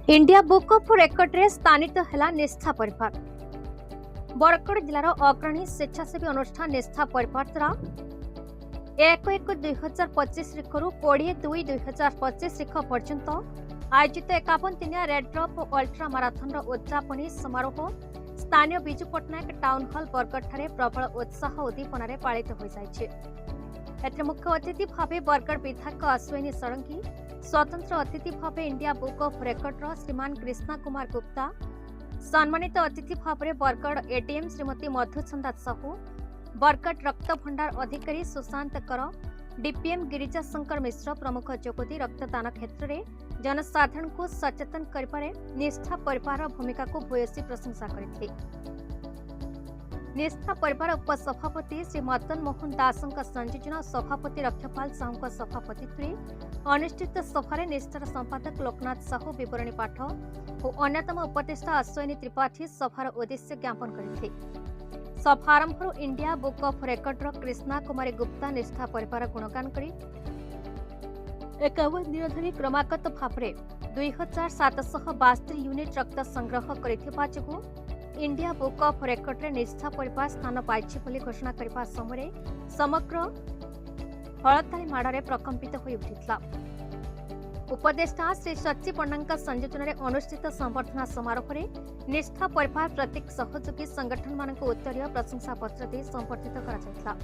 India book of record रे स्थानित है निष्ठा परिवार। बरगढ़ जिलार अग्रणी स्वेच्छासेवी अनुष्ठान निष्ठा परिवार द्वारा 1/1/2025 तारिखରୁ 20/2/2025 तारिख पर्यंत आयोजित 51 दिनिया रेड ड्रप अल्ट्रा माराथन उद्यापनी समारोह स्थानीय बिजू पट्टनायक टाउन हॉल बरगढ़ ठारे प्रबल उत्साह उद्दीपन पालित हो जाइछे। एथरे मुख्य अतिथि भाव बरगढ़ विधायक अश्विनी षडंगी, स्वतंत्र अतिथि भाव इंडिया बुक ऑफ रेकर्ड श्रीमान कृष्णा कुमार गुप्ता, सम्मानित अतिथि भाव बरगढ़ एडीएम श्रीमती मधुचंदा साहू, बरगढ़ रक्त भंडार अधिकारी सुशांत कर, डीपीएम गिरिजा शंकर मिश्र प्रमुख जोगदी रक्तदान क्षेत्र में जनसाधारण को सचेतन करिपारे निष्ठा परिवार भूमिका को भूयसी प्रशंसा करथिले। निष्ठा परिवार उपसभापति श्री मदन मोहन दास संयोजन सभापति रक्षपाल साहू सभापतित्व अनुष्ठित सभारे निष्ठार संपादक लोकनाथ साहू विवरणी पाठ और अन्यतम उपदेष्टा अश्विनी त्रिपाठी सभार उद्देश्य ज्ञापन करथिले। सभा आरंभ India book of record Krishna Kumari Gupta निष्ठा परिवार गुणगान करी 51 दिन धरी क्रमागत भाव 2772 यूनिट रक्त संग्रह करिथिबा जोगु इंडिया बुक ऑफ रेकर्ड रे निष्ठा परिवार स्थान पाइछि बोली घोषणा करबा समय समग्र हलताली माड़े प्रकंपित होई उठितला। उपदेष्टा श्री सच्ची पंडा संयोजन में अनुष्ठित संबर्धना समारोह में निष्ठा परिवार प्रत्येक सहयोगी संगठन मान उत्तरीय प्रशंसा पत्र दे संबर्धित करा।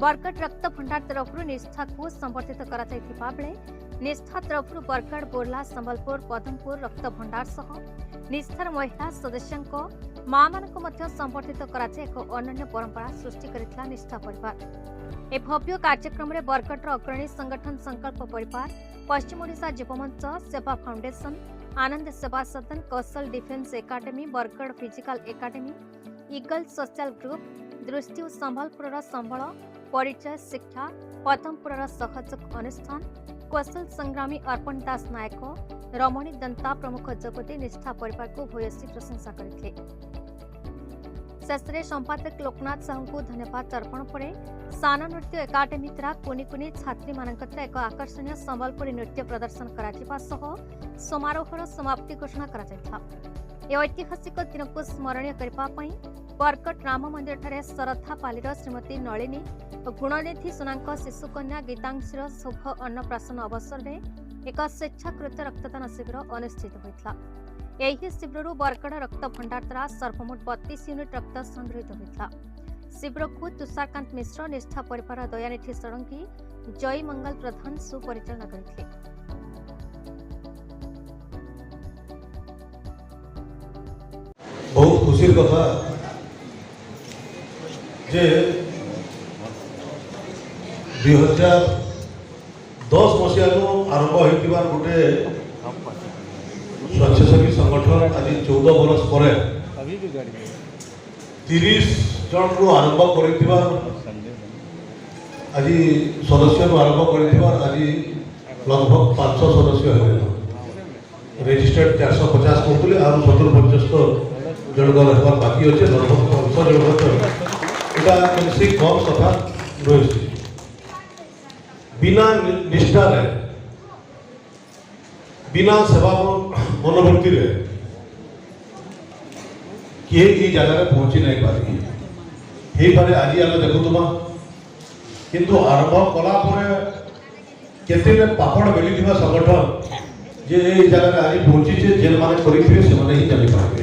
बरगढ़ रक्त भंडार तरफ निष्ठा को संबर्धित करा बेले निष्ठा तरफ बरगढ़ बोरला संबलपुर पदमपुर रक्त भंडार सह निष्ठार महिला सदस्यों मां मानक संबर्धित करा एक अनन्य परंपरा सृष्टि करथिला निष्ठा परिवार। ए भव्य कार्यक्रम में बरगढ़ अग्रणी संगठन संकल्प परिवार, पश्चिम ओडिशा जीवमंच, सेवा foundation, Anand Seva Sadan, Kaushal defence academy, Bargarh physical academy, eagle social group, Drishti और संबलपुर संबल परिचय शिक्षा, पदमपुर सहयोग अनुष्ठान, कौशल संग्रामी अर्पण दास नायक, रमणी दंता प्रमुख जोगदे निष्ठा परिवार को भूयसी प्रशंसा करथिले। शेष संपादक लोकनाथ साहू को धन्यवाद अर्पण पर साना नृत्य एकाडेमी द्वारा कुनी कुनी छात्री मानक एक आकर्षणीय संबलपुरी नृत्य प्रदर्शन करा समारोहर समाप्ति घोषणा करा। ऐतिहासिक दिन को स्मरणीय करने बरगढ़ राम मंदिर ठारे श्रद्धा पालीर श्रीमती नलिनी और गुणनिधि सुना शिशुकन्या गीतांशीर शुभ अन्नप्राशन अवसर में एक स्वेच्छाकृत रक्तदान शिविर अनुष्ठित होता। यही शिविर बरगढ़ रक्त भंडार द्वारा सर्वमोट 32 यूनिट रक्त संग्रहित होता। शिविर को तुषारकांत मिश्र, निष्ठा परिवार दयानिधि षडंगी, जय मंगल प्रधान सुपरिचालना करथिले। बहुत खुशी कथा जे 2010 मसीह आरंभ होता गोटे स्वच्छासेवी संगठन आज 14 बरस पर 30 जन रु आरंभ कर आज सदस्य आरंभ कर आज लगभग 500 सदस्य है। रेजिस्टर्ड 450 करते और 70-75 जन रखा बाकी अच्छे लगभग 500 जन यहाँ कम सफा रही बिना निष्ठा बिना सेवा मनोवृत्ति किए ये जगह पहुंची नहीं पारे आज आम देखुमा किंतु आरंभ कला केते पापड़ बेली संगठन जे जगह आज पहुंची जेल माने ही जानी पारे।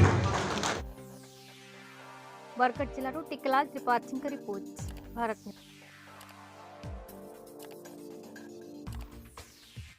बरगढ़ जिला टिकलाल त्रिपाठी रिपोर्ट भारत।